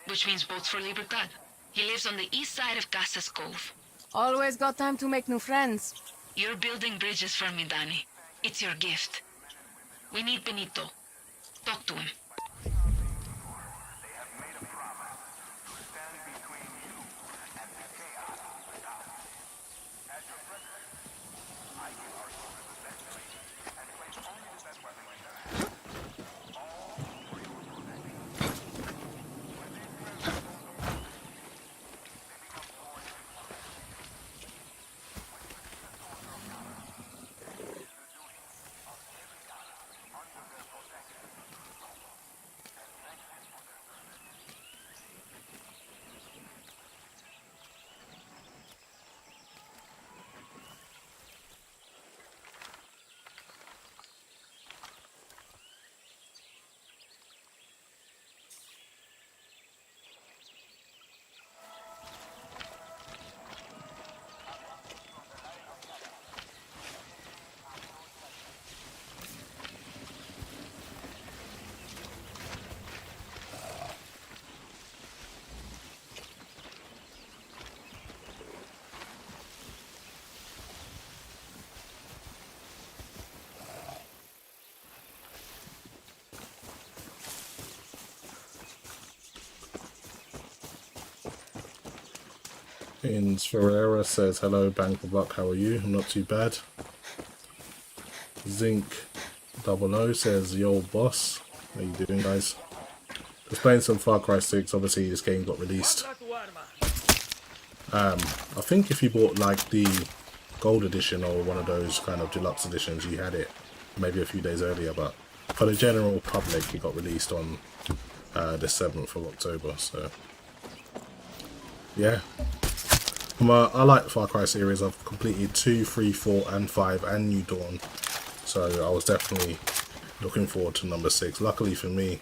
which means boats for Libertad. He lives on the east side of Casas Cove. Always got time to make new friends. You're building bridges for me, Danny. It's your gift. We need Benito. Talk to him. Ferreira says, hello, Bank of Luck, how are you? I'm not too bad. Zinc 00 says, yo, boss. How you doing, guys? Just playing some Far Cry 6. Obviously, this game got released. I think if you bought, like, the Gold Edition or one of those kind of deluxe editions, you had it maybe a few days earlier. But for the general public, it got released on the 7th of October. So, yeah. I like the Far Cry series. I've completed 2, 3, 4 and 5 and New Dawn, so I was definitely looking forward to number 6. Luckily for me,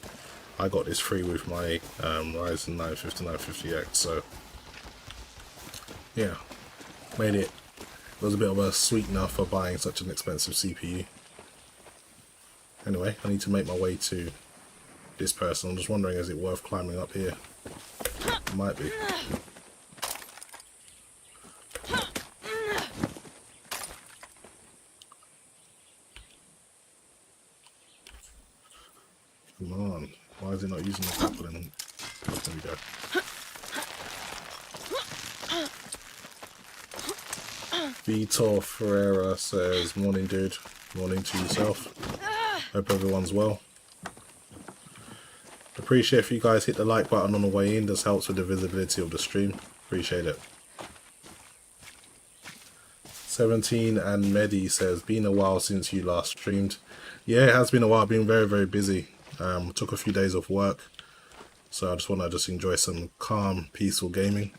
I got this free with my Ryzen 950, 950X, so yeah, made it. It was a bit of a sweetener for buying such an expensive CPU. Anyway, I need to make my way to this person. I'm just wondering, is it worth climbing up here? It might be. Come on, why is it not using the grappling? There we go. Vitor Ferreira says, morning dude, morning to yourself. Hope everyone's well. Appreciate if you guys hit the like button on the way in, this helps with the visibility of the stream. Appreciate it. 17 and Medi says, been a while since you last streamed. Yeah, it has been a while. I've been very, very busy. Took a few days off work, so I just want to enjoy some calm, peaceful gaming.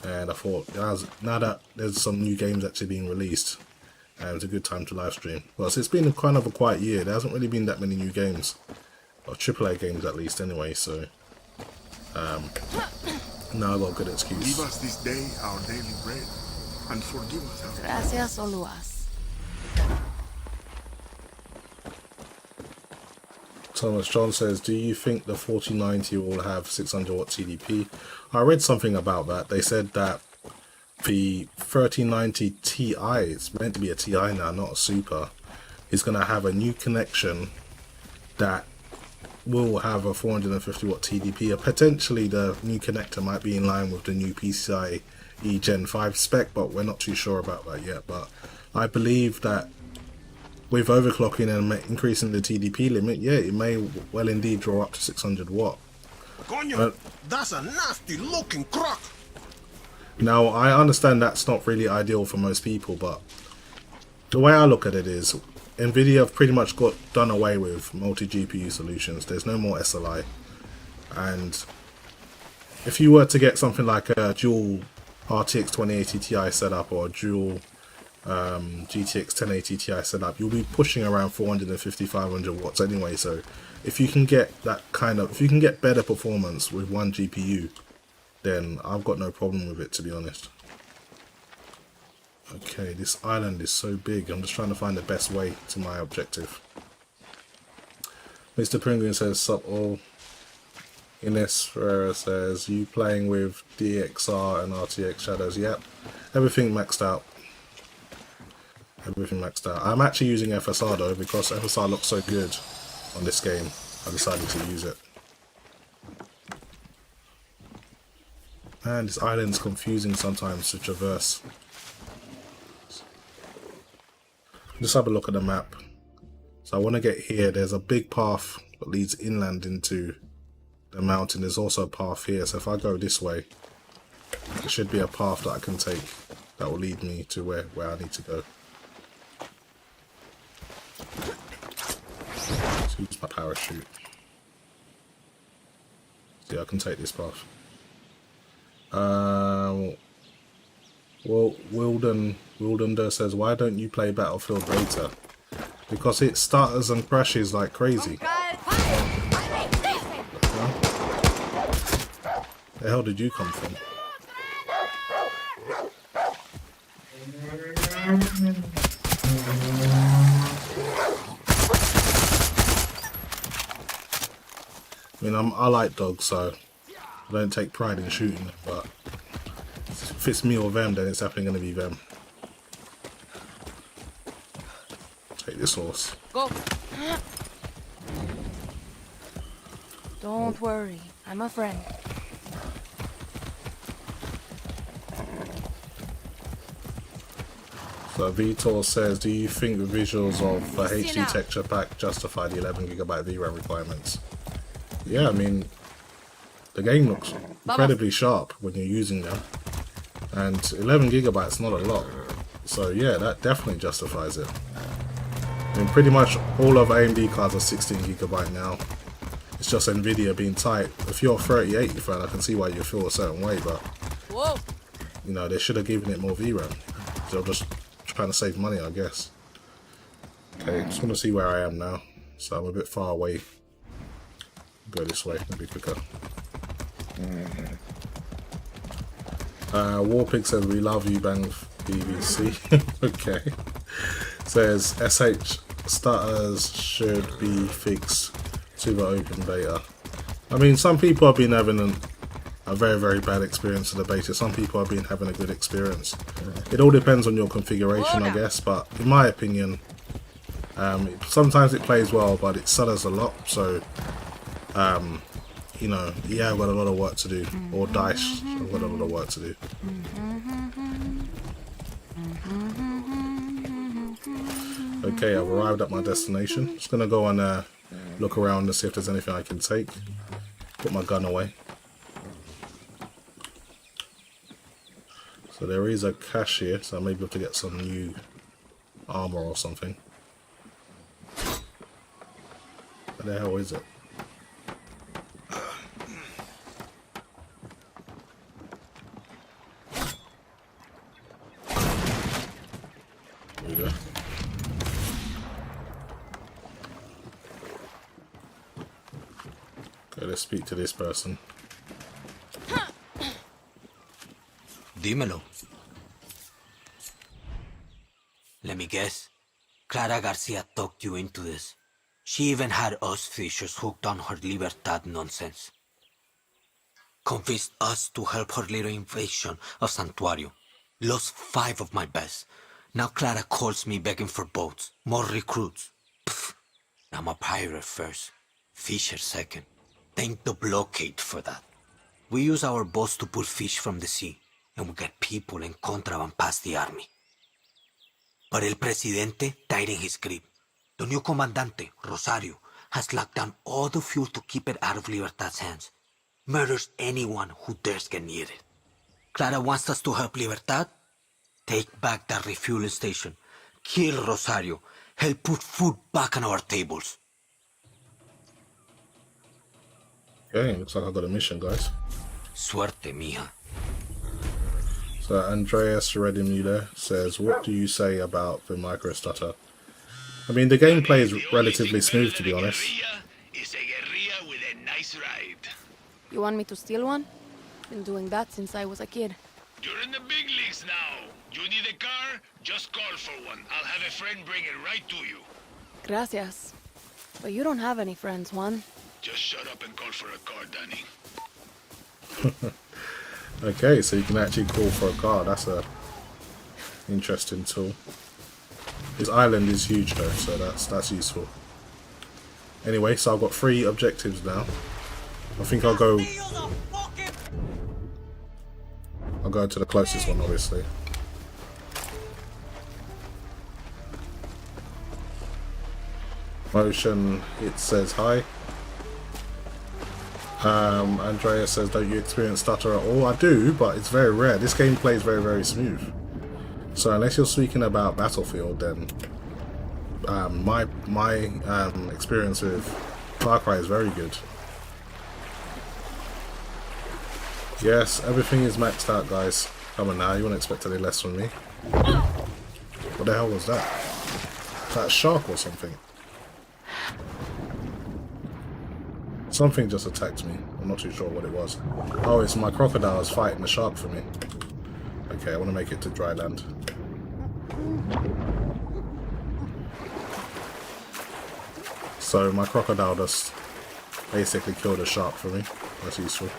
And I thought, now that there's some new games actually being released, it's a good time to live stream. Well, so it's been kind of a quiet year. There hasn't really been that many new games, or AAA games at least, anyway. So now I've got a good excuse. Give us this day our daily bread, and forgive us our Gracias, Oluas. Thomas John says, do you think the 4090 will have 600 watt TDP? I read something about that. They said that the 3090 Ti, it's meant to be a Ti now, not a Super, is going to have a new connection that will have a 450 watt TDP. Potentially the new connector might be in line with the new PCIe Gen 5 spec, but we're not too sure about that yet. But I believe that with overclocking and increasing the TDP limit, yeah, it may well indeed draw up to 600 watt. Coño, that's a nasty looking crock. Now, I understand that's not really ideal for most people, but the way I look at it is, Nvidia have pretty much done away with multi-GPU solutions. There's no more SLI. And if you were to get something like a dual RTX 2080 Ti setup or a dual GTX 1080 Ti setup, you'll be pushing around 450-500 watts anyway. So if you can get that kind of, if you can get better performance with one GPU, then I've got no problem with it, to be honest. Okay, this island is so big. I'm just trying to find the best way to my objective. Mr. Penguin says, sup all. Ines Ferreira says, you playing with DXR and RTX shadows? Yep, everything maxed out. Everything maxed out. I'm actually using FSR though, because FSR looks so good on this game. I decided to use it. And this island's confusing sometimes to traverse. Just have a look at the map. So I want to get here. There's a big path that leads inland into the mountain. There's also a path here. So if I go this way, there should be a path that I can take that will lead me to where I need to go. So use my parachute. See, I can take this path. Well, Wilden says, why don't you play Battlefield Beta? Because it stutters and crashes like crazy. Where the hell did you come from? I mean, I like dogs, so I don't take pride in shooting them, but if it's me or them, then it's definitely going to be them. Take this horse. Go. Don't worry, I'm a friend. So Vitor says, do you think the visuals of the HD texture pack justify the 11GB VRAM requirements? Yeah, I mean, the game looks incredibly sharp when you're using them, and 11GB is not a lot, so yeah, that definitely justifies it. I mean, pretty much all of AMD cards are 16GB now. It's just Nvidia being tight. If you're a 3080 fan, I can see why you feel a certain way, but you know, they should have given it more VRAM. They're just trying to save money, I guess. Okay, just want to see where I am now. So I'm a bit far away. Go this way, it'll be quicker. Warpig says, we love you, bang BBC. Okay. Says, SH stutters should be fixed to the open beta. I mean, some people have been having a very, very bad experience with the beta. Some people have been having a good experience. It all depends on your configuration, I guess, but in my opinion, sometimes it plays well, but it stutters a lot, so you know, yeah, I've got a lot of work to do, or DICE, I've got a lot of work to do. Okay, I've arrived at my destination. Just gonna go and look around and see if there's anything I can take. Put my gun away. So there is a cache here, so I may be able to get some new armor or something. Where the hell is it? There we go. Okay, let's speak to this person. Dímelo. Let me guess. Clara Garcia talked you into this. She even had us fishers hooked on her Libertad nonsense. Convinced us to help her little invasion of Santuario. Lost 5 of my best. Now Clara calls me begging for boats, more recruits. Pfft. I'm a pirate first, fisher second. Thank the blockade for that. We use our boats to pull fish from the sea, and we get people and contraband past the army. But El Presidente tightened his grip. The new Comandante, Rosario, has locked down all the fuel to keep it out of Libertad's hands. Murders anyone who dares get near it. Clara wants us to help Libertad? Take back that refueling station. Kill Rosario. Help put food back on our tables. Okay, looks like I got a mission, guys. Suerte, mija. So Andreas Redimule says, what do you say about the micro stutter? I mean, the gameplay is relatively smooth, to be honest. Is a guerrilla with a nice ride. You want me to steal one? Been doing that since I was a kid. You're in the big leagues now. You need a car? Just call for one. I'll have a friend bring it right to you. Gracias. But you don't have any friends, Juan. Just shut up and call for a car, Danny. Okay, so you can actually call for a car. That's a interesting tool. His island is huge though, so that's useful. Anyway, so I've got 3 objectives now. I think I'll go to the closest one, obviously. Motion, it says hi. Andrea says, don't you experience stutter at all? I do, but it's very rare. This game plays very, very smooth. So unless you're speaking about Battlefield, then my experience with Far Cry is very good. Yes, everything is maxed out, guys. Come on now, you wouldn't expect any less from me. What the hell was that? Is that a shark or something? Something just attacked me. I'm not too sure what it was. Oh, it's my crocodiles fighting the shark for me. Okay, I want to make it to dry land. So my crocodile just basically killed a shark for me. That's useful.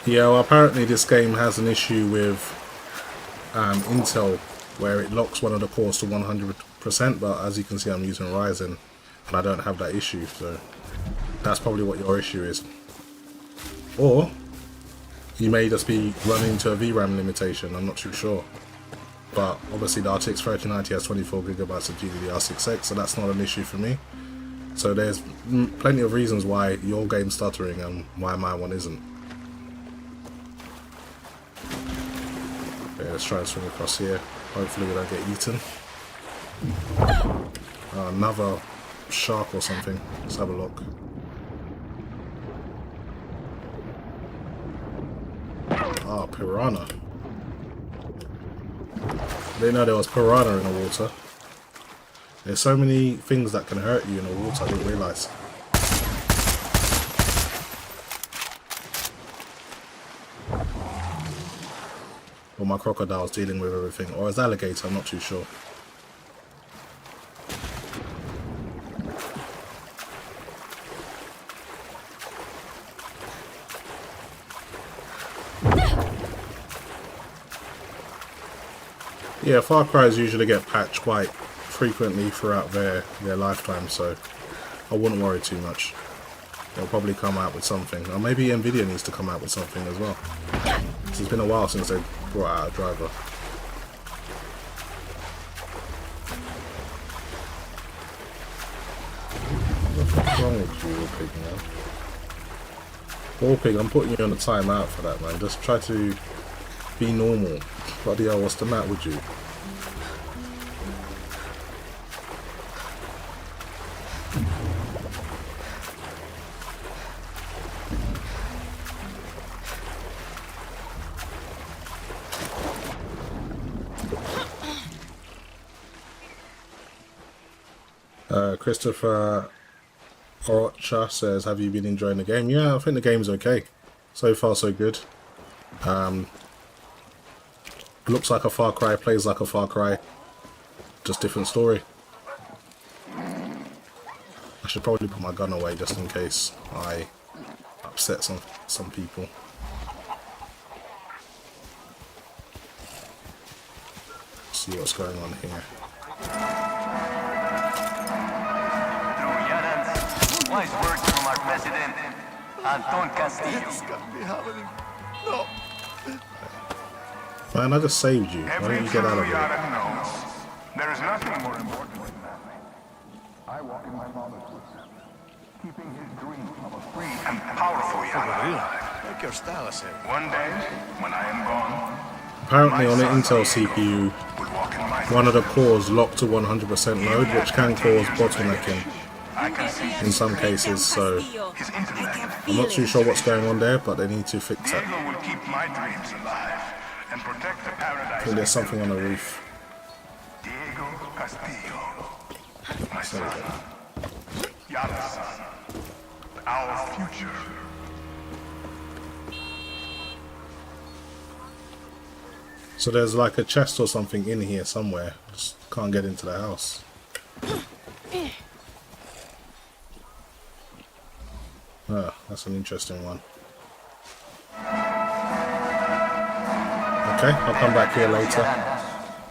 Yeah, well, apparently this game has an issue with Intel, where it locks one of the cores to 100%, but as you can see I'm using Ryzen and I don't have that issue, so that's probably what your issue is. Or you may just be running into a VRAM limitation, I'm not too sure. But obviously the RTX 3090 has 24GB of GDDR6X, so that's not an issue for me. So there's plenty of reasons why your game's stuttering and why my one isn't. Okay, let's try and swing across here. Hopefully we don't get eaten. Another shark or something. Let's have a look. Ah, piranha. I didn't know there was piranha in the water. There's so many things that can hurt you in the water, I didn't realise. Or my crocodile's dealing with everything. Or is alligator, I'm not too sure. Yeah, Far Cry's usually get patched quite frequently throughout their lifetime, so I wouldn't worry too much. They'll probably come out with something. Or maybe Nvidia needs to come out with something as well. It's been a while since they brought out a driver. What's wrong with you, Warpig, man? Warpig, I'm putting you on a timeout for that, man. Just try to be normal. Bloody hell, what's the matter with you? Christopher Orocha says, have you been enjoying the game? Yeah, I think the game's okay. So far, so good. Looks like a Far Cry, plays like a Far Cry. Just different story. I should probably put my gun away just in case I upset some people. Let's see what's going on here. Wise words from our president, Anton Castillo. No. Man, I just saved you. Why don't you get out of here? There is nothing more important than that. I walk in my father's footsteps, keeping his dream of a free and powerful Yara alive. Like your style, I say. One day, when I am gone, Apparently on the Intel CPU, will walk in my one of the cores locked to 100% load, which can cause bottlenecking in some cases, so his intellect. I'm not too sure what's going on there, but they need to fix it. Diego will keep my dreams alive and protect the I paradise. think there's something on the roof. Diego Castillo, my son, Yara's son, our future. So there's like a chest or something in here somewhere. Just can't get into the house. Ah, that's an interesting one. Okay, I'll come back here later.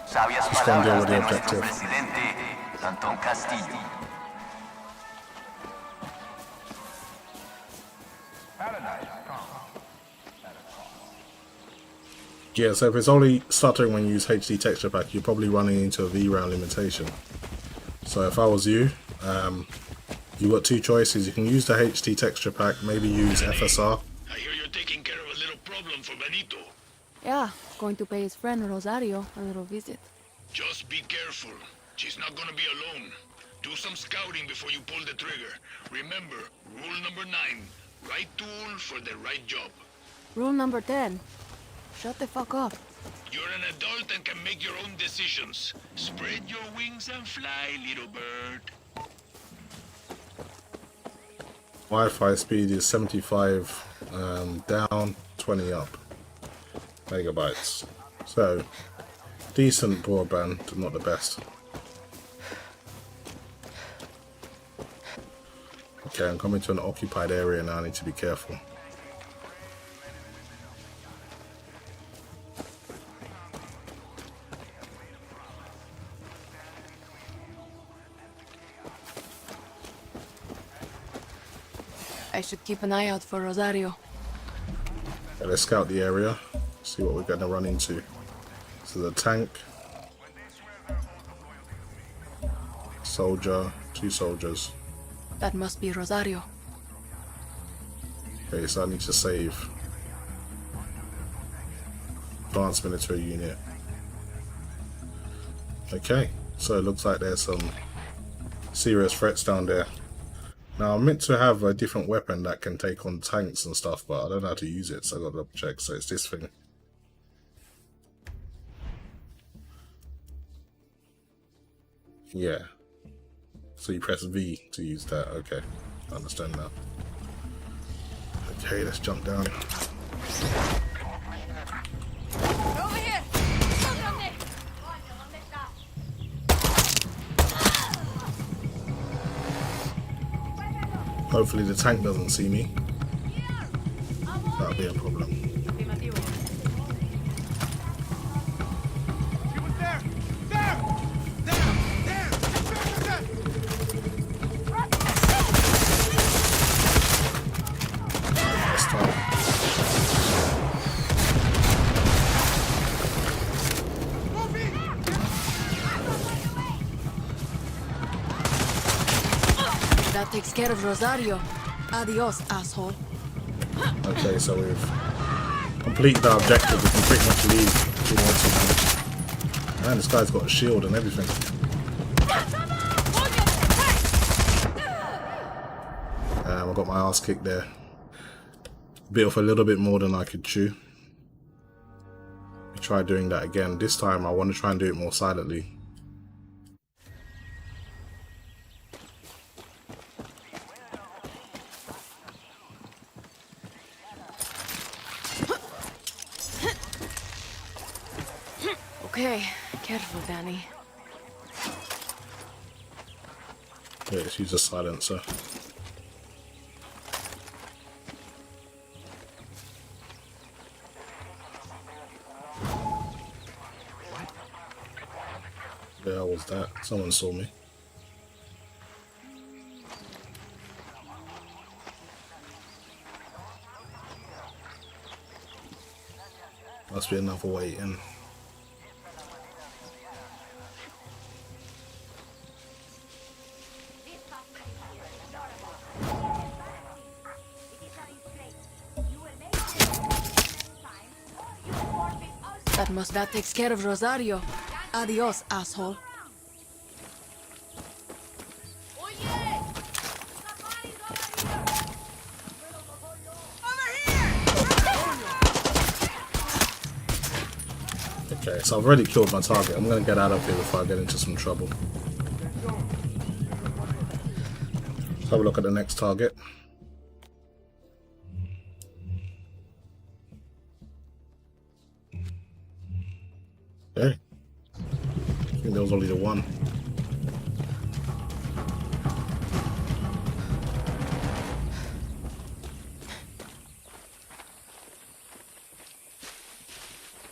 Sabias Just gonna deal palabras with the de nuestro objective. presidente, Anton Castillo. Yeah, so if it's only stuttering when you use HD texture pack, you're probably running into a VRAM limitation. So if I was you, you've got two choices. You can use the HD texture pack, maybe use FSR. I hear you're taking care of a little problem for Benito. Yeah, going to pay his friend Rosario a little visit. Just be careful. She's not gonna be alone. Do some scouting before you pull the trigger. Remember, rule number 9. Right tool for the right job. Rule number 10. Shut the fuck up. You're an adult and can make your own decisions. Spread your wings and fly, little bird. Wi-Fi speed is 75 down, 20 up megabytes. So decent broadband, but not the best. Okay, I'm coming to an occupied area now. I need to be careful. I should keep an eye out for Rosario. Okay, let's scout the area, see what we're going to run into. So the tank, soldier, 2 soldiers. That must be Rosario. Okay, so I need to save. Advanced military unit. Okay, so it looks like there's some serious threats down there. Now I'm meant to have a different weapon that can take on tanks and stuff, but I don't know how to use it, so I've got to double check. So it's this thing. Yeah. So you press V to use that. Okay, I understand now. Okay, let's jump down. Over here! Hopefully the tank doesn't see me. That'll be a problem. Let's start. That takes care of Rosario. Adios, asshole. Okay, so we've completed our objective. We can pretty much leave if we want to. Man, this guy's got a shield and everything. I got my ass kicked there. Bit off a little bit more than I could chew. Try doing that again. This time I want to try and do it more silently. Okay, careful, Danny. Yeah, let's use a silencer. The hell was that? Someone saw me. Must be another way in. That takes care of Rosario. Adios, asshole. Okay, so I've already killed my target. I'm gonna get out of here before I get into some trouble. Let's have a look at the next target. Okay. I think there was only the one.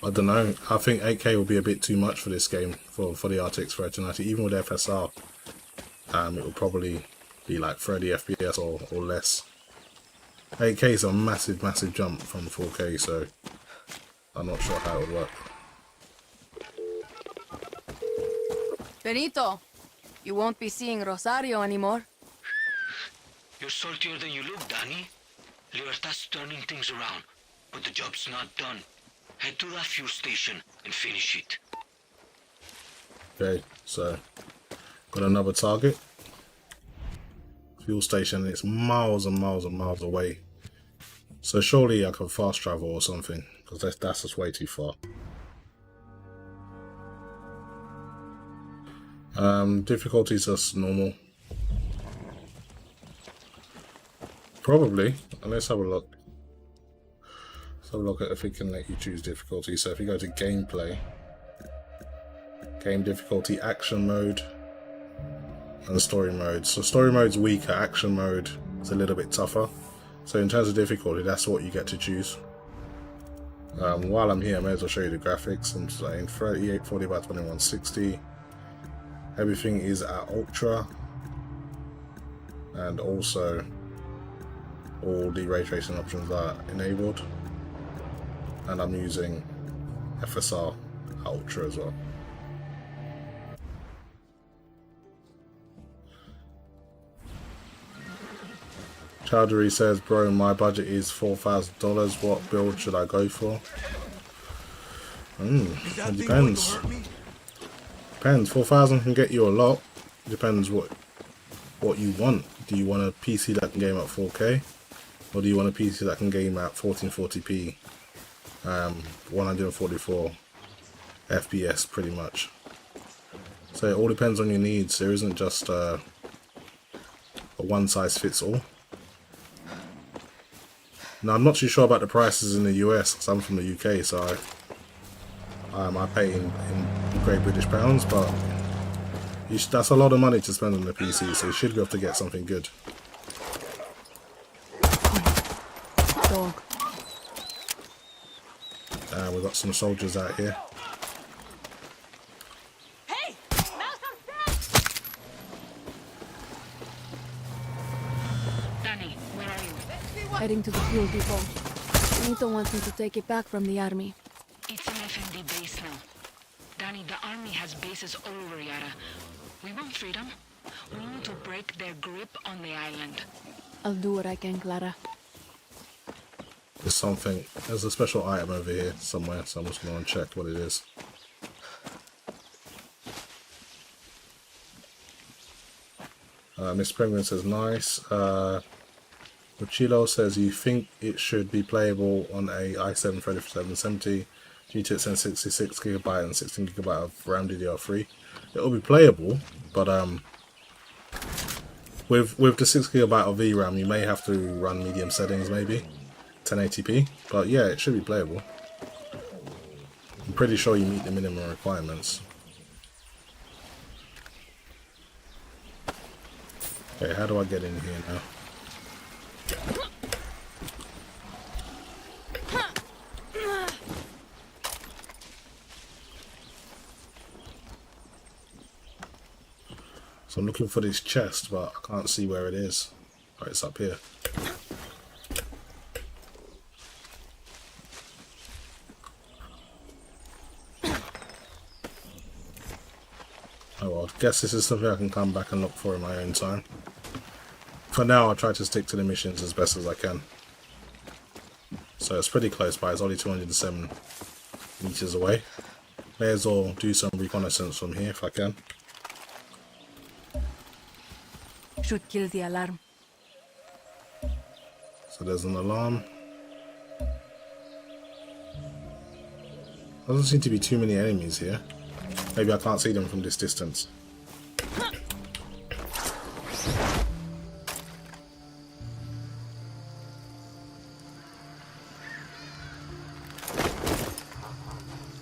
I don't know. I think 8K will be a bit too much for this game, for the RTX 3090. Even with FSR, it will probably be like 30 FPS or less. 8K is a massive jump from 4K, so I'm not sure how it would work. Benito, you won't be seeing Rosario anymore. You're saltier than you look, Danny. Libertad's turning things around, but the job's not done. Head to that fuel station and finish it. Okay, so got another target. Fuel station, it's miles and miles and miles away. So surely I can fast travel or something, because that's just way too far. Difficulty's just normal. Probably. Let's have a look. Let's have a look at if it can let you choose difficulty. So if you go to gameplay, game difficulty, action mode, and story mode. So story mode's weaker, action mode is a little bit tougher. So in terms of difficulty, that's what you get to choose. While I'm here, I may as well show you the graphics. I'm saying 3840 by 2160. Everything is at ultra, and also all the ray tracing options are enabled, and I'm using FSR ultra as well. Chowdhury says, bro, my budget is $4,000. What build should I go for? It depends. Depends. 4,000 can get you a lot. Depends what you want. Do you want a PC that can game at 4K, or do you want a PC that can game at 1440p, 144 FPS pretty much? So it all depends on your needs. There isn't just a one size fits all. Now I'm not too sure about the prices in the US because I'm from the UK, so I pay in Great British pounds, but that's a lot of money to spend on the PC, so you should be able to get something good. Dog. We've got some soldiers out here. Hey! Danny, where are you? Heading to the fuel depot. Benito wants me to take it back from the army. It's an FMD base now. Danny, the army has bases all over Yara. We want freedom. We need to break their grip on the island. I'll do what I can, Clara. There's a special item over here somewhere, so I'm just going to check what it is. Miss Penguin says nice. Uchilo says you think it should be playable on a i7 3770, GTX 66 GB and 16 GB of RAM DDR3. It'll be playable, but with the 6 GB of VRAM, you may have to run medium settings, maybe 1080p. But yeah, it should be playable. I'm pretty sure you meet the minimum requirements. Okay, how do I get in here now? So I'm looking for this chest, but I can't see where it is. Oh, it's up here. Oh well, I guess this is something I can come back and look for in my own time. For now, I'll try to stick to the missions as best as I can. So it's pretty close by, it's only 207 meters away. May as well do some reconnaissance from here if I can. Should kill the alarm. So there's an alarm. Doesn't seem to be too many enemies here. Maybe I can't see them from this distance.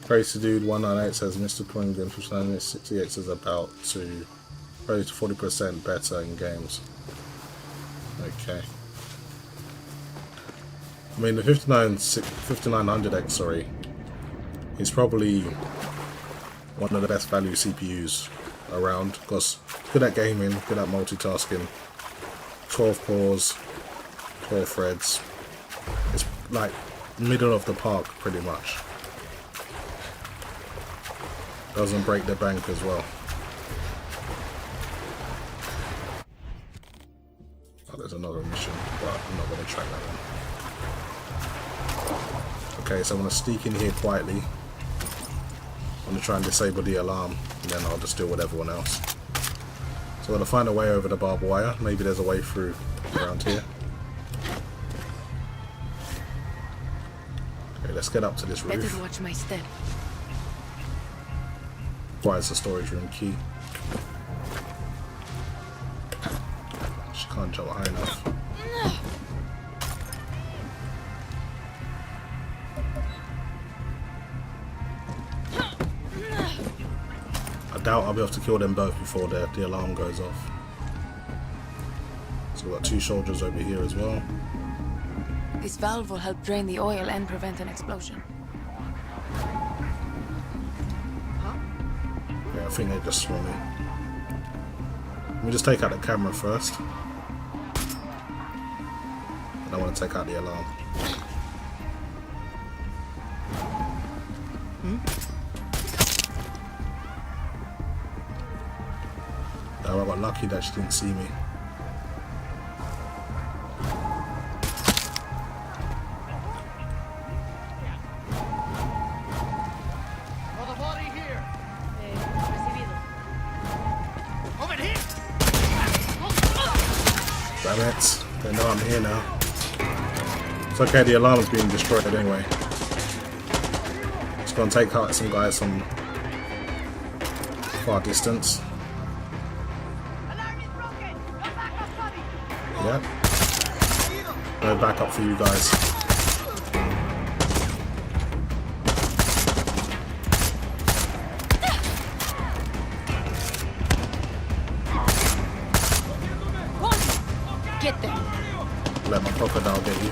Crazy Dude 198 says Mr. Plingan for 60X is about to 30 to 40% better in games. Okay. I mean the 5900X, sorry, It's probably one of the best value CPUs around because good at gaming, good at multitasking. 12 cores, 12 threads. It's like middle of the park pretty much. Doesn't break the bank as well. Oh, there's another mission, but I'm not going to track that one. Okay, so I'm going to sneak in here quietly. I'm going to try and disable the alarm, and then I'll just deal with everyone else. So I'm going to find a way over the barbed wire. Maybe there's a way through around here. Okay, let's get up to this roof. Better watch my step. Requires the storage room key. She can't jump high enough. I doubt I'll be able to kill them both before the alarm goes off. So we've got 2 soldiers over here as well. This valve will help drain the oil and prevent an explosion. Yeah, I think they just saw me. Let me just take out the camera first. And I want to take out the alarm. Oh, I got lucky that she didn't see me. Damn it. They know I'm here now. It's okay, the alarm is being destroyed anyway. Just gonna take out some guys from far distance. Yep. No backup for you guys. Get them. Let my crocodile get you.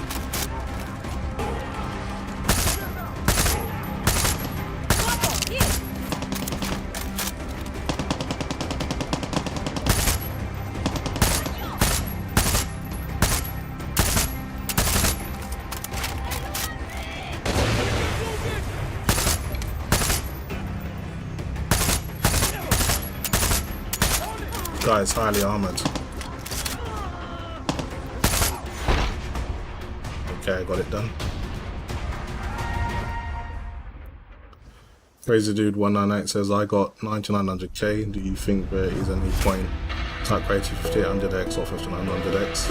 Guy is highly armored. Okay, I got it done. Crazy Dude 198 says, I got 9900K. Do you think there is any point to upgrade to 5800X or 5900X?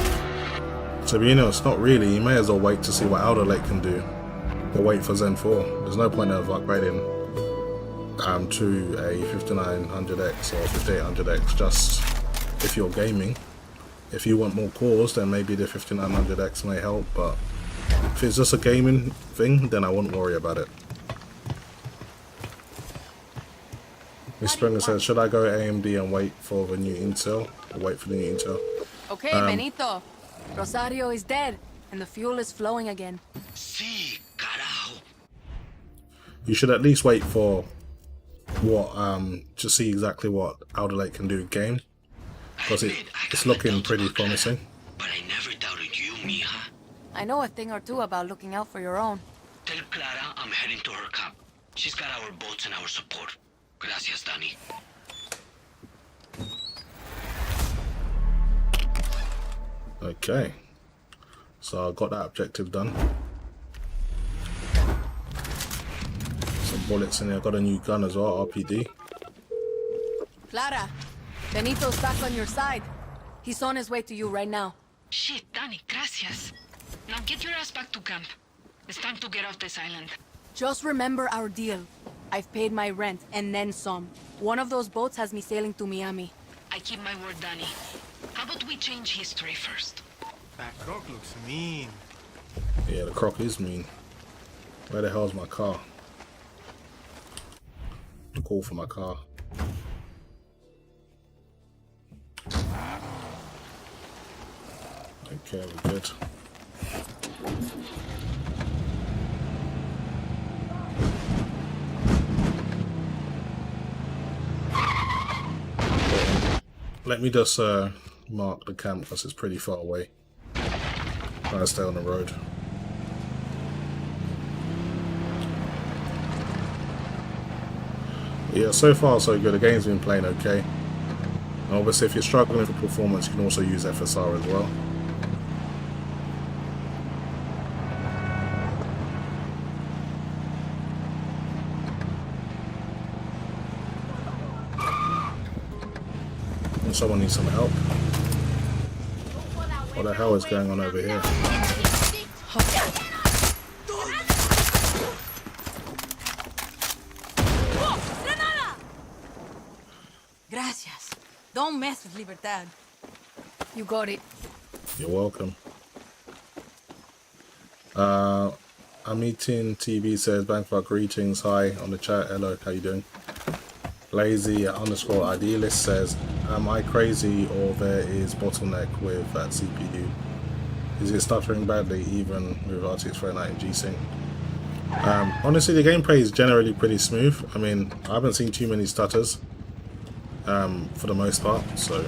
To be honest, not really. You may as well wait to see what Alder Lake can do. Or wait for Zen 4. There's no point of upgrading to a 5900X or 5800X just if you're gaming. If you want more cores, then maybe the 5900X may help, but if it's just a gaming thing, then I wouldn't worry about it. Miss Springer says, should I go AMD and wait for the new Intel? Or wait for the new Intel? Okay, Benito. Rosario is dead, and the fuel is flowing again. Sí, carajo. You should at least wait for what to see exactly what Alder Lake can do game, because it's looking pretty promising. But I never doubted you, mija. I know a thing or two about looking out for your own. Tell Clara I'm heading to her camp. She's got our boats and our support. Gracias, Danny. Okay, so I got that objective done. Some bullets in there. I got a new gun as well, RPD. Clara, Benito's back on your side. He's on his way to you right now. Shit, Danny, gracias. Now get your ass back to camp. It's time to get off this island. Just remember our deal. I've paid my rent, and then some. One of those boats has me sailing to Miami. I keep my word, Danny. How about we change history first? That croc looks mean. Yeah, the croc is mean. Where the hell's my car? The call for my car. Okay, we're good. Let me just mark the camp because it's pretty far away. Trying to stay on the road. Yeah, so far so good. The game's been playing okay. And obviously, if you're struggling for performance, you can also use FSR as well. And someone needs some help. What the hell is going on over here? Gracias. Don't mess with Libertad. You got it. You're welcome. I'm eating TV says Bangkok greetings. Hi on the chat. Hello, how you doing? Lazy underscore idealist says, am I crazy or there is bottleneck with that CPU? Is it stuttering badly even with RTX 3090 G-Sync? Honestly, the gameplay is generally pretty smooth. I mean, I haven't seen too many stutters for the most part, so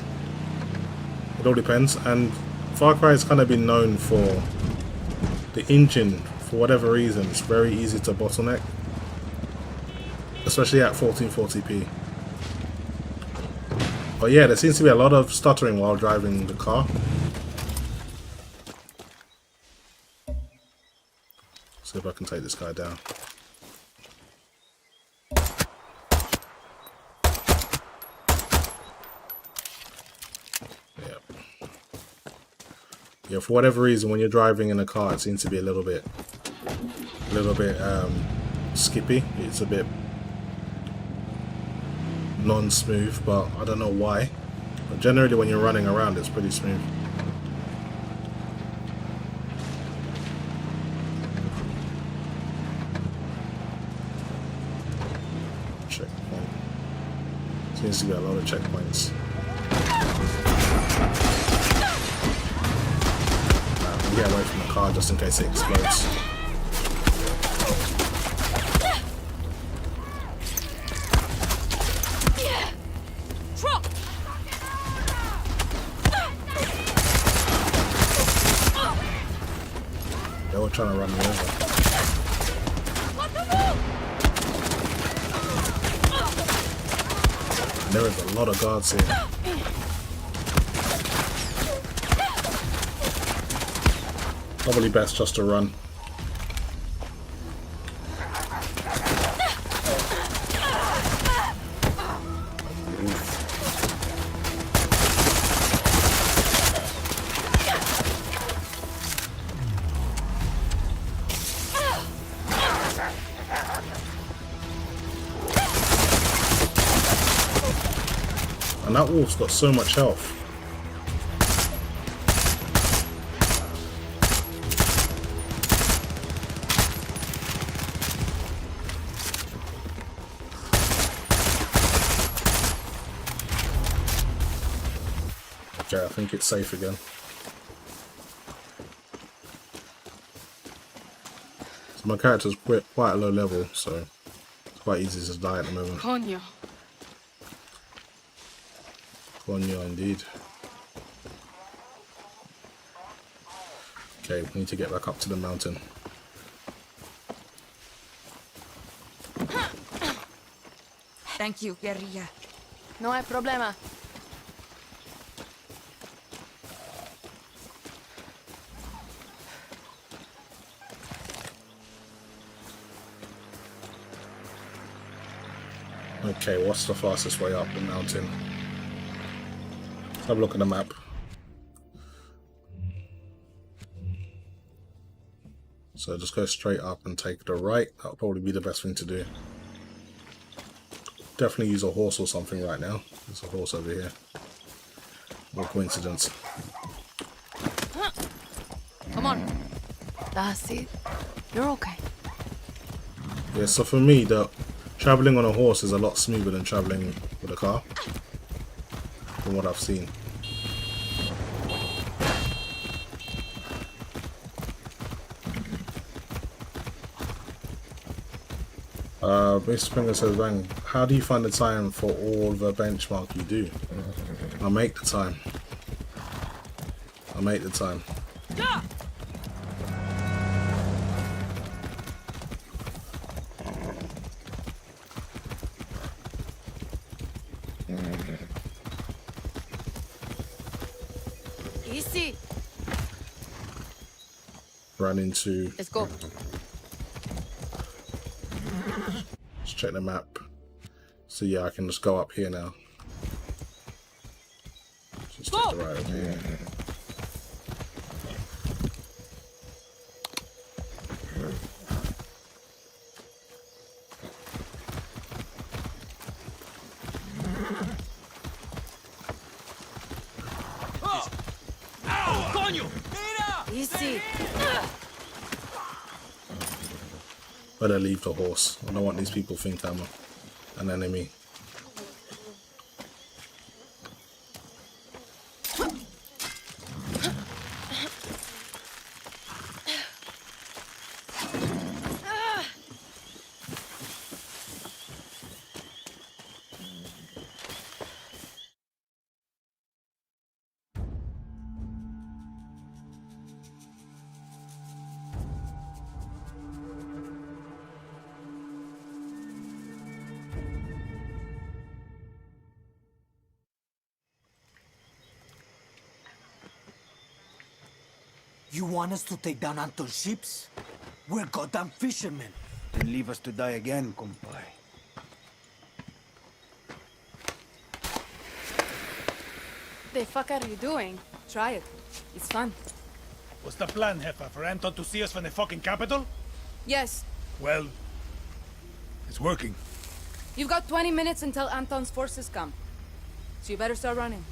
it all depends. And Far Cry has kind of been known for the engine, for whatever reason, it's very easy to bottleneck, especially at 1440p. But yeah, there seems to be a lot of stuttering while driving the car. See if I can take this guy down. Yeah, for whatever reason, when you're driving in a car, it seems to be a little bit skippy. It's a bit non-smooth, but I don't know why. But generally, when you're running around, it's pretty smooth. Checkpoint. Seems to be a lot of checkpoints. Get away from the car just in case it explodes. They were trying to run me over. And there is a lot of guards here. Probably best just to run. And that wolf's got so much health. Okay, I think it's safe again. So my character's quite a low level, so it's quite easy to die at the moment. Coño. Coño, indeed. Okay, we need to get back up to the mountain. Thank you, guerrilla. No hay problema. Okay, what's the fastest way up the mountain? Let's have a look at the map. So just go straight up and take the right. That'll probably be the best thing to do. Definitely use a horse or something right now. There's a horse over here. What coincidence. Come on. That's it. You're okay. Yeah, so for me, traveling on a horse is a lot smoother than traveling with a car, from what I've seen. Mr. Springer says, Bang, how do you find the time for all the benchmark you do? I'll make the time. I'll make the time. Easy. Run into. Let's go. Let's check the map. So yeah, I can just go up here now. Just take the right over here. Easy. Better leave the horse. I don't want these people to think I'm an enemy. You want us to take down Anton's ships? We're goddamn fishermen. Then leave us to die again, compay. The fuck are you doing? Try it. It's fun. What's the plan, Jefa? For Anton to see us from the fucking capital? Yes. Well, it's working. You've got 20 minutes until Anton's forces come. So you better start running.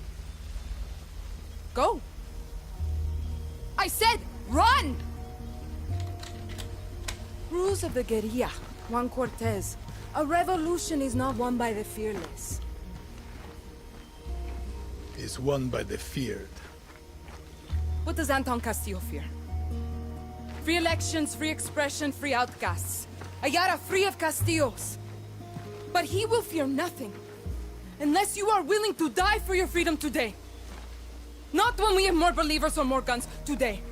Go. I said, run! Rules of the guerrilla, Juan Cortez. A revolution is not won by the fearless. Is won by the feared. What does Anton Castillo fear? Free elections, free expression, free outcasts. Ayala free of Castillos. But he will fear nothing. Unless you are willing to die for your freedom today. Not when we have more believers or more guns. Today.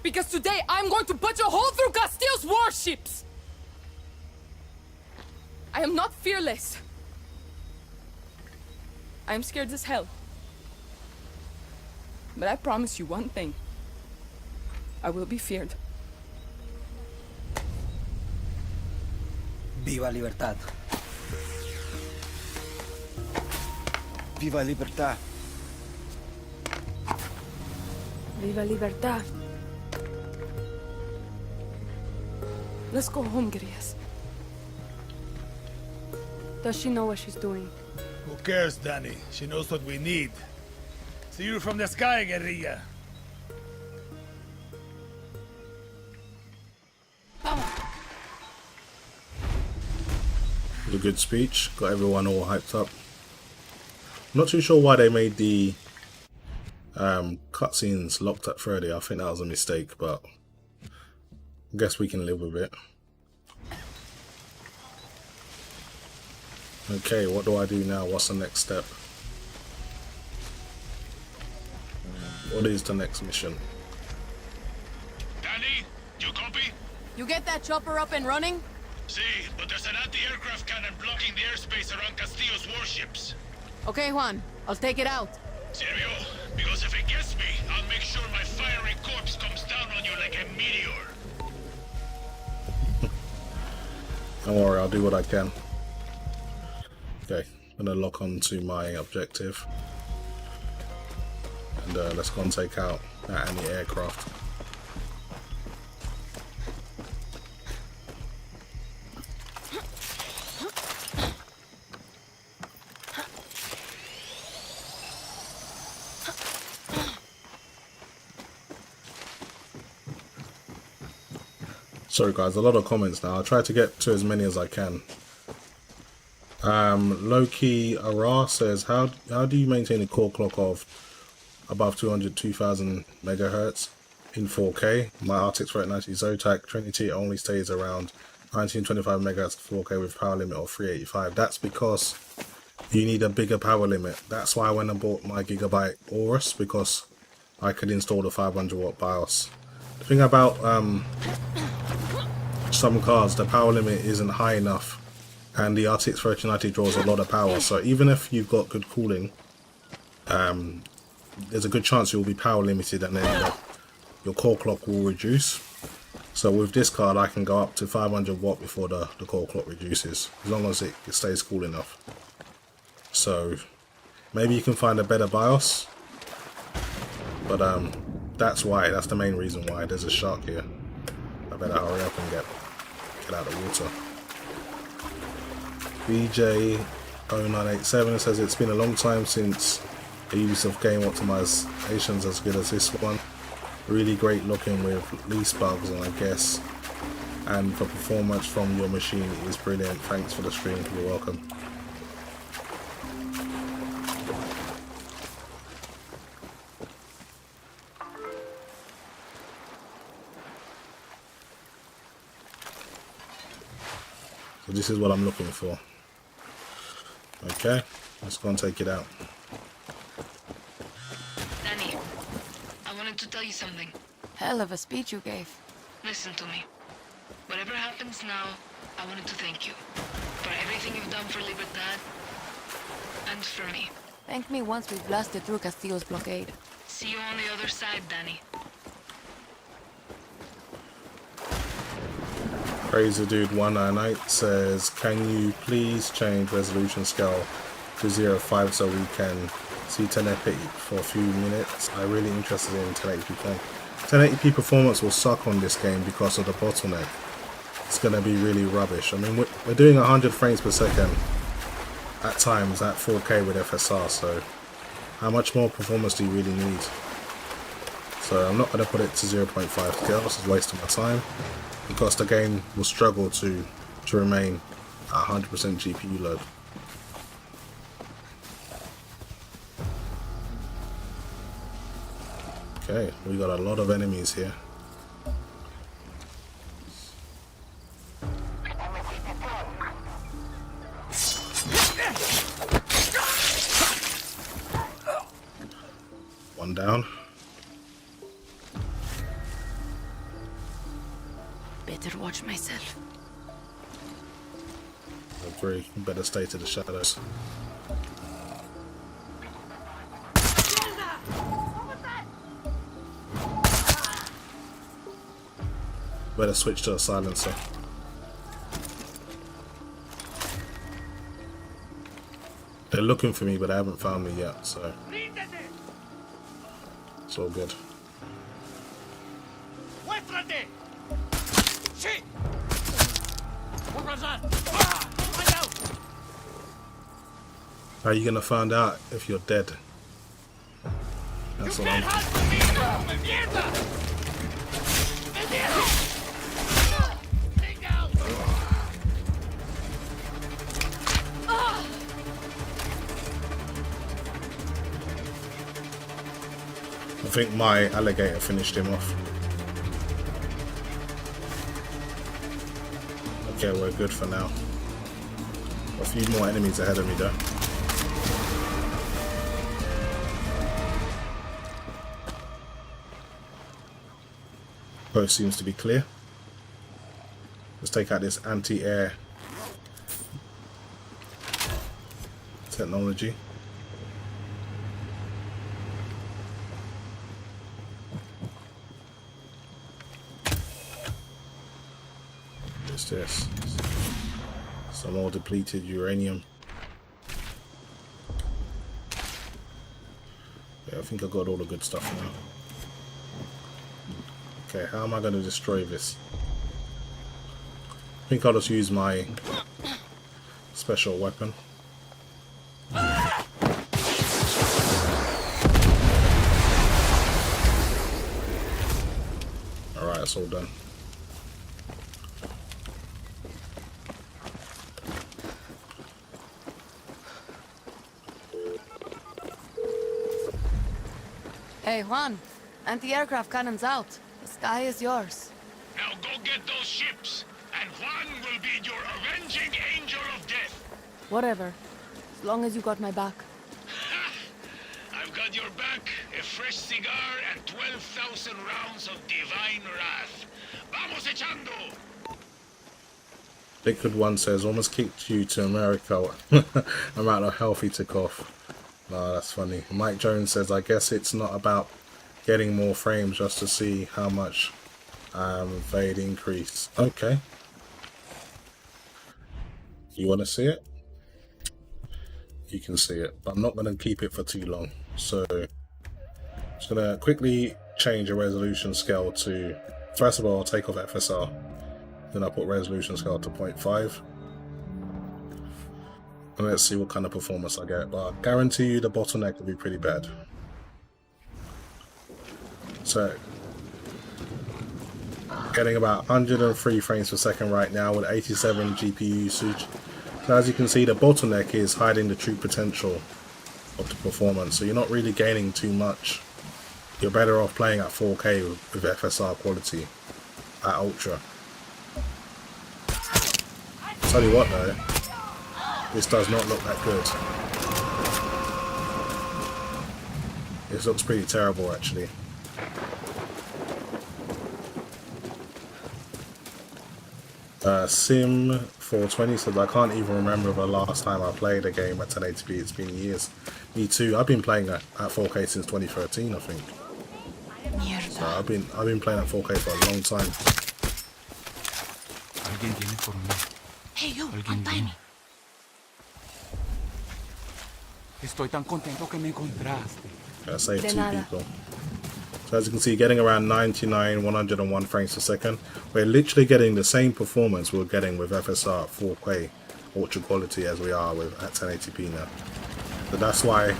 Because today I'm going to put a hole through Castillo's warships! I am not fearless. I am scared as hell. But I promise you one thing. I will be feared. Viva Libertad. Viva Libertad. Viva Libertad. Let's go home, guerrillas. Does she know what she's doing? Who cares, Danny? She knows what we need. See you from the sky, guerrilla. It was a good speech. Got everyone all hyped up. I'm not too sure why they made the cutscenes locked at 30. I think that was a mistake, but I guess we can live with it. Okay, what do I do now? What's the next step? What is the next mission? Danny, you copy? You get that chopper up and running? See, but there's an anti-aircraft cannon blocking the airspace around Castillo's warships. Okay, Juan. I'll take it out. Serio? Because if it gets me, I'll make sure my fiery corpse comes down on you like a meteor. Don't worry, I'll do what I can. Okay, I'm gonna lock on to my objective. And let's go and take out that anti-aircraft. Sorry guys, a lot of comments now. I'll try to get to as many as I can. Low-key Ara says, how do you maintain a core clock of above 2000 megahertz in 4K? My RTX 3090 Zotac Trinity only stays around 1925 megahertz 4K with power limit of 385. That's because you need a bigger power limit. That's why when I bought my Gigabyte AORUS, because I could install the 500 watt BIOS. The thing about some cars, the power limit isn't high enough, and the RTX 3090 draws a lot of power. So even if you've got good cooling, there's a good chance you'll be power limited, and then your core clock will reduce. So with this card, I can go up to 500 watt before the core clock reduces, as long as it stays cool enough. So maybe you can find a better BIOS, but that's the main reason why. There's a shark here. I better hurry up and get out of the water. BJ0987 says it's been a long time since the use of game optimizations as good as this one. Really great looking with least bugs, and I guess, and the performance from your machine is brilliant. Thanks for the stream. You're welcome. So this is what I'm looking for. Okay, let's go and take it out. Danny, I wanted to tell you something. Hell of a speech you gave. Listen to me. Whatever happens now, I wanted to thank you for everything you've done for Libertad and for me. Thank me once we've blasted through Castillo's blockade. See you on the other side, Danny. Crazy Dude 198 says, can you please change resolution scale to 0.5 so we can see 1080p for a few minutes? I'm really interested in 1080p. 1080p performance will suck on this game because of the bottleneck. It's going to be really rubbish. I mean, we're doing 100 frames per second at times at 4K with FSR, so how much more performance do you really need? So I'm not going to put it to 0.5 scale, this is wasting my time, because the game will struggle to remain at 100% GPU load. Okay, we got a lot of enemies here. One down. Better watch myself. Agree, better stay to the shadows. Better switch to a silencer. They're looking for me, but they haven't found me yet, so it's all good. How are you gonna find out if you're dead? That's what I'm I think my alligator finished him off. Okay, we're good for now. A few more enemies ahead of me though. Coast seems to be clear. Let's take out this anti-air technology. What's this? Some more depleted uranium. Yeah, I think I got all the good stuff now. Okay, how am I going to destroy this? I think I'll just use my special weapon. Alright, it's all done. Hey, Juan. Anti-aircraft cannons out. The sky is yours. Now go get those ships, and Juan will be your avenging angel of death. Whatever. As long as you got my back. I've got your back, a fresh cigar, and 12,000 rounds of divine wrath. Vamos echando! Liquid One says, almost kicked you to America. Amount of health he took off. No, that's funny. Mike Jones says, I guess it's not about getting more frames, just to see how much they'd increase. Okay. You want to see it? You can see it, but I'm not going to keep it for too long. So I'm just going to quickly change the resolution scale to, first of all, I'll take off FSR. Then I'll put resolution scale to 0.5. And let's see what kind of performance I get. But I guarantee you the bottleneck will be pretty bad. So, getting about 103 frames per second right now with 87 GPU usage. So as you can see, the bottleneck is hiding the true potential of the performance. So you're not really gaining too much. You're better off playing at 4K with FSR quality at Ultra. Tell you what though, this does not look that good. This looks pretty terrible actually. Sim 420 says, I can't even remember the last time I played a game at 1080p. It's been years. Me too. I've been playing at 4K since 2013, I think. So I've been playing at 4K for a long time. Hey, you, acompáñame. Estoy tan contento que me encontraste. I saved 2 people. So as you can see, getting around 99, 101 frames per second. We're literally getting the same performance we're getting with FSR at 4K ultra quality as we are with at 1080p now. So that's why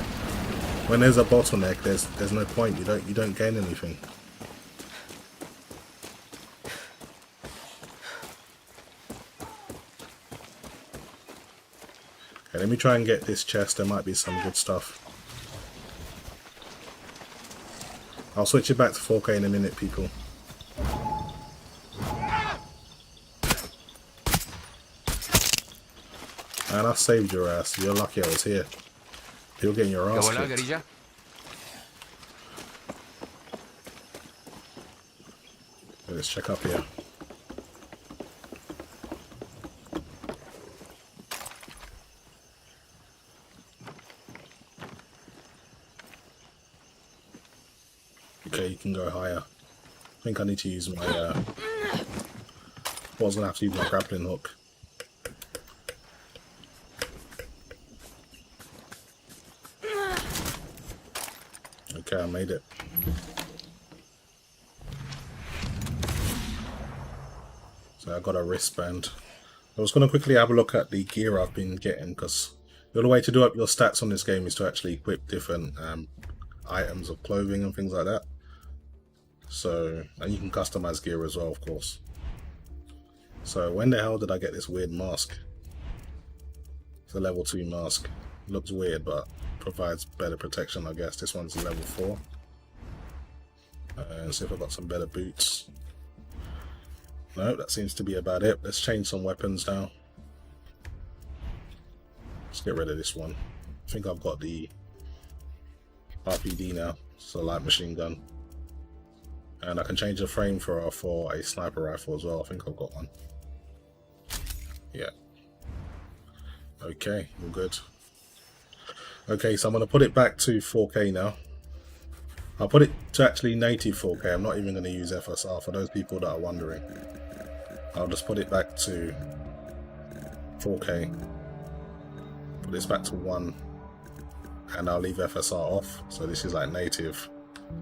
when there's a bottleneck, there's no point. You don't gain anything. Okay, let me try and get this chest. There might be some good stuff. I'll switch it back to 4K in a minute, people. And I saved your ass. You're lucky I was here. You're getting your ass kicked. Let's check up here. Okay, you can go higher. I think I need to use my, I was going to have to use my grappling hook. Okay, I made it. So I got a wristband. I was going to quickly have a look at the gear I've been getting, because the other way to do up your stats on this game is to actually equip different items of clothing and things like that. So, and you can customize gear as well, of course. So when the hell did I get this weird mask? It's a level 2 mask. Looks weird, but provides better protection, I guess. This one's a level 4. And see if I've got some better boots. No, that seems to be about it. Let's change some weapons now. Let's get rid of this one. I think I've got the RPD now. It's a light machine gun. And I can change the frame for a sniper rifle as well. I think I've got one. Yeah. Okay, all good. Okay, so I'm going to put it back to 4K now. I'll put it to actually native 4K. I'm not even going to use FSR for those people that are wondering. I'll just put it back to 4K. Put this back to 1. And I'll leave FSR off. So this is like native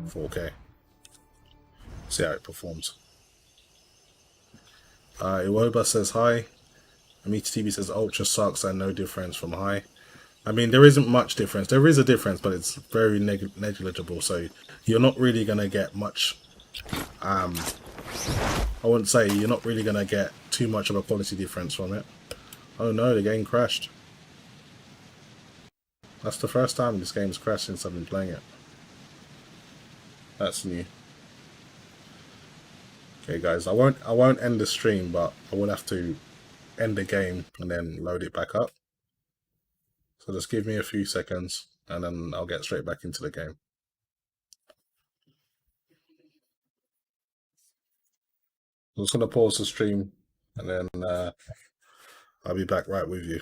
4K. See how it performs. Iwoba says hi. Amita TV says Ultra sucks and no difference from high. I mean, there isn't much difference. There is a difference, but it's very negligible. So you're not really going to get much. I wouldn't say you're not really going to get too much of a quality difference from it. Oh no, the game crashed. That's the first time this game's crashed since I've been playing it. That's new. Okay guys, I won't end the stream, but I will have to end the game and then load it back up. So just give me a few seconds and then I'll get straight back into the game. I'm just going to pause the stream and then I'll be back right with you.